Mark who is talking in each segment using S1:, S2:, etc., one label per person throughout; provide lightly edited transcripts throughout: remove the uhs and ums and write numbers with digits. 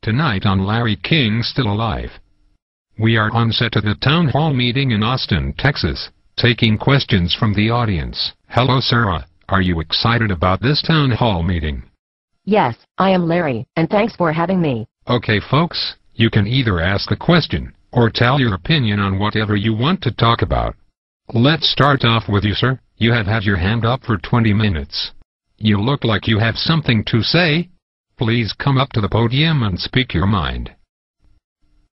S1: Tonight on Larry King Still Alive. We are on set at the town hall meeting in Austin, Texas, taking questions from the audience. Hello Sarah, are you excited about this town hall meeting?
S2: Yes, I am Larry, and thanks for having me.
S1: Okay folks, you can either ask a question, or tell your opinion on whatever you want to talk about. Let's start off with you sir, you have had your hand up for 20 minutes. You look like you have something to say. Please come up to the podium and speak your mind.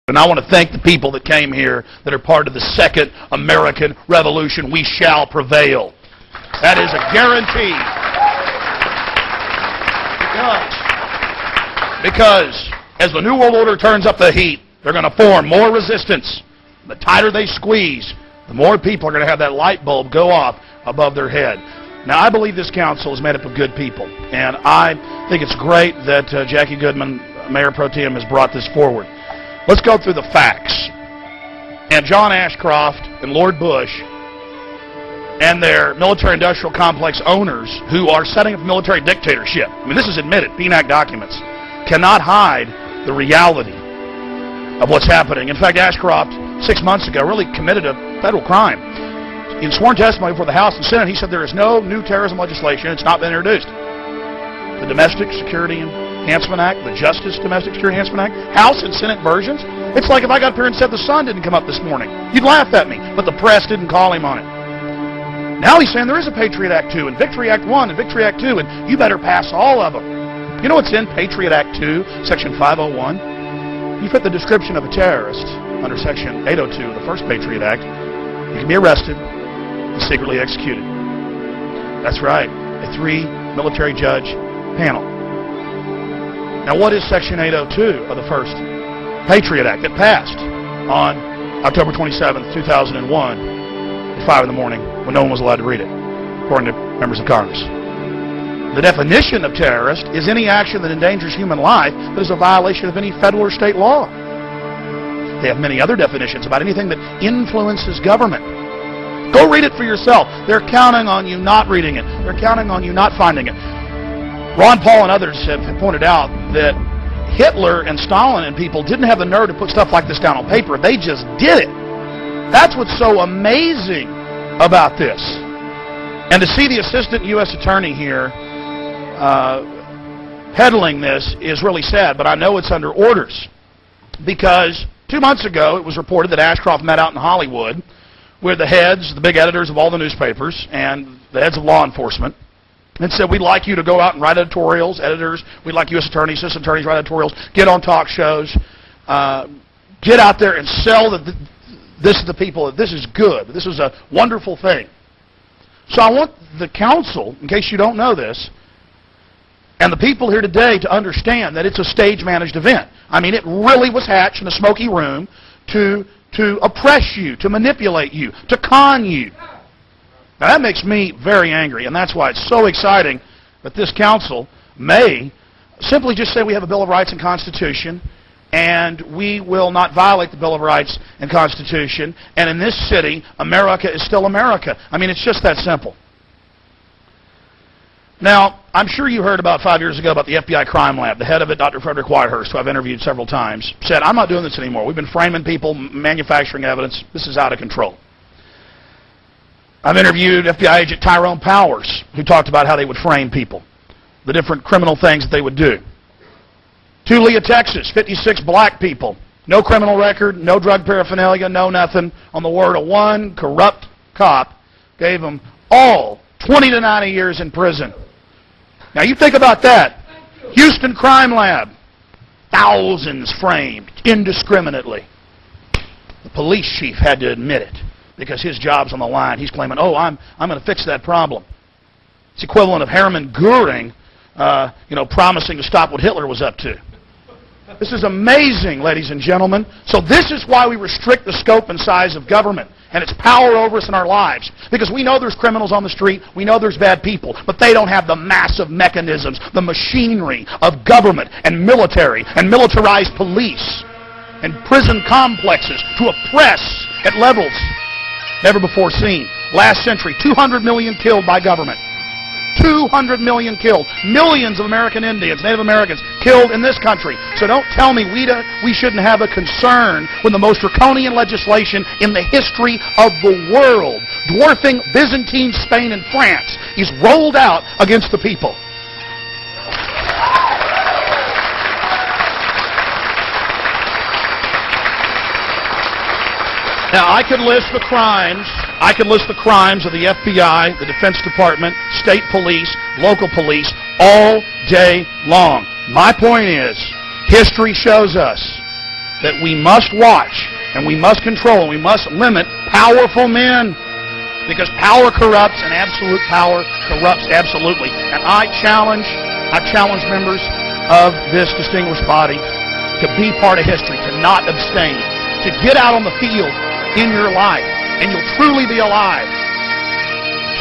S3: And I want to thank the people that came here that are part of the Second American Revolution. We shall prevail. That is a guarantee. Because as the New World Order turns up the heat, they're going to form more resistance. The tighter they squeeze, the more people are going to have that light bulb go off above their head. Now, I believe this council is made up of good people, and I think it's great that Jackie Goodman, Mayor Pro Tem, has brought this forward. Let's go through the facts. And John Ashcroft and Lord Bush and their military-industrial complex owners who are setting up military dictatorship, I mean, this is admitted, PNAC documents, cannot hide the reality of what's happening. In fact, Ashcroft, 6 months ago, really committed a federal crime. In sworn testimony before the House and Senate, he said there is no new terrorism legislation. It's not been introduced. The Domestic Security Enhancement Act, the Justice Domestic Security Enhancement Act, House and Senate versions. It's like if I got up here and said the sun didn't come up this morning. You'd laugh at me, but the press didn't call him on it. Now he's saying there is a Patriot Act 2 and Victory Act 1 and Victory Act 2, and you better pass all of them. You know what's in Patriot Act 2, Section 501? You fit the description of a terrorist under Section 802 of the first Patriot Act. You can be arrested and secretly executed. That's right, a 3-military judge panel. Now what is Section 802 of the first Patriot Act? It passed on October 27th, 2001 at 5 in the morning when no one was allowed to read it, according to members of Congress. The definition of terrorist is any action that endangers human life that is a violation of any federal or state law. They have many other definitions about anything that influences government. Go read it for yourself. They're counting on you not reading it. They're counting on you not finding it. Ron Paul and others have pointed out that Hitler and Stalin and people didn't have the nerve to put stuff like this down on paper. They just did it. That's what's so amazing about this. And to see the assistant U.S. attorney here peddling this is really sad, but I know it's under orders. Because 2 months ago it was reported that Ashcroft met out in Hollywood with the heads, the big editors of all the newspapers, and the heads of law enforcement, and said, we'd like you to go out and write editorials, editors, we'd like U.S. attorneys, assistant attorneys write editorials, get on talk shows, get out there and sell that this is the people, that this is good, this is a wonderful thing. So I want the council, in case you don't know this, and the people here today to understand that it's a stage-managed event. I mean, it really was hatched in a smoky room to oppress you, to manipulate you, to con you. Now that makes me very angry, and that's why it's so exciting that this council may simply just say we have a Bill of Rights and Constitution, and we will not violate the Bill of Rights and Constitution, and in this city, America is still America. I mean, it's just that simple. Now, I'm sure you heard about 5 years ago about the FBI crime lab. The head of it, Dr. Frederick Whitehurst, who I've interviewed several times, said, I'm not doing this anymore. We've been framing people, manufacturing evidence. This is out of control. I've interviewed FBI agent Tyrone Powers, who talked about how they would frame people, the different criminal things that they would do. Tulia, Texas, 56 black people. No criminal record, no drug paraphernalia, no nothing. On the word of one corrupt cop, gave them all 20 to 90 years in prison. Now you think about that. Houston Crime Lab. Thousands framed indiscriminately. The police chief had to admit it because his job's on the line. He's claiming, oh, I'm going to fix that problem. It's equivalent of Hermann Goering promising to stop what Hitler was up to. This is amazing, ladies and gentlemen. So this is why we restrict the scope and size of government and its power over us in our lives. Because we know there's criminals on the street, we know there's bad people, but they don't have the massive mechanisms, the machinery of government and military and militarized police and prison complexes to oppress at levels never before seen. Last century, 200 million killed by government. 200 million killed. Millions of American Indians, Native Americans killed in this country. So don't tell me we shouldn't have a concern when the most draconian legislation in the history of the world, dwarfing Byzantine Spain and France, is rolled out against the people. Now, I could list the crimes. I could list the crimes of the FBI, the Defense Department, state police, local police, all day long. My point is, history shows us that we must watch and we must control and we must limit powerful men, because power corrupts and absolute power corrupts absolutely. And I challenge members of this distinguished body to be part of history, to not abstain, to get out on the field in your life, and you'll truly be alive,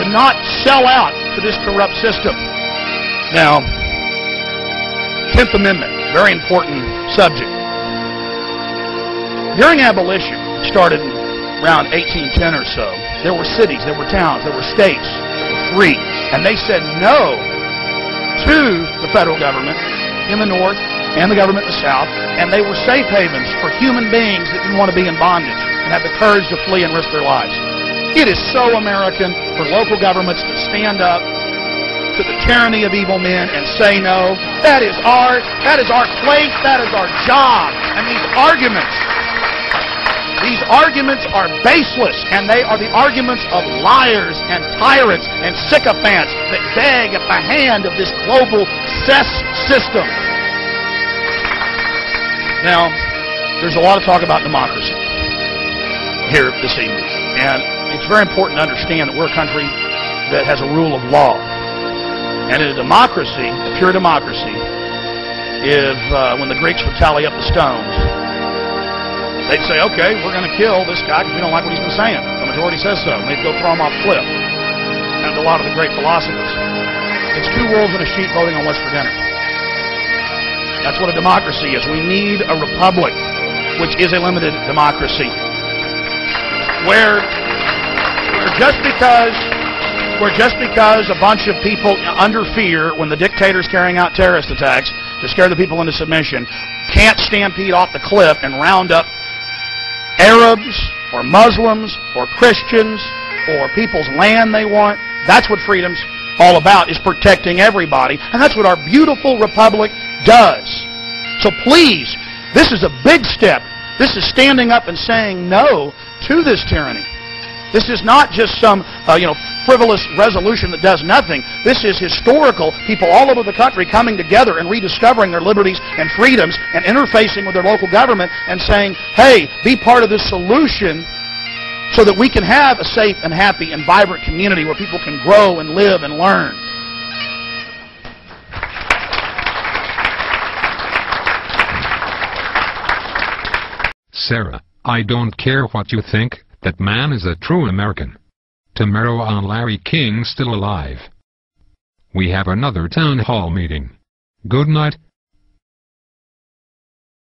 S3: to not sell out to this corrupt system. Now, 10th Amendment, very important subject. During abolition, it started around 1810 or so, there were cities, there were towns, there were states that were free, and they said no to the federal government in the north and the government in the south, and they were safe havens for human beings that didn't want to be in bondage and have the courage to flee and risk their lives. It is so American for local governments to stand up to the tyranny of evil men and say no. That is our place, that is our job. And these arguments are baseless, and they are the arguments of liars and tyrants and sycophants that beg at the hand of this global cess system. Now, there's a lot of talk about democracy here this evening, and it's very important to understand that we're a country that has a rule of law. And in a democracy, a pure democracy, if when the Greeks would tally up the stones, they'd say, okay, we're going to kill this guy because we don't like what he's been saying. The majority says so, and they'd go throw him off the cliff. And a lot of the great philosophers. It's two wolves and a sheep voting on what's for dinner. That's what a democracy is. We need a republic, which is a limited democracy, where just because a bunch of people under fear, when the dictator's carrying out terrorist attacks to scare the people into submission, can't stampede off the cliff and round up Arabs or Muslims or Christians or people's land they want. That's what freedom's all about, is protecting everybody. And that's what our beautiful republic does. So please, this is a big step. This is standing up and saying no to this tyranny. This is not just some frivolous resolution that does nothing. This is historical. People all over the country coming together and rediscovering their liberties and freedoms and interfacing with their local government and saying, hey, be part of this solution so that we can have a safe and happy and vibrant community where people can grow and live and learn.
S1: Sarah, I don't care what you think, that man is a true American. Tomorrow on Larry King Still Alive. We have another town hall meeting. Good night.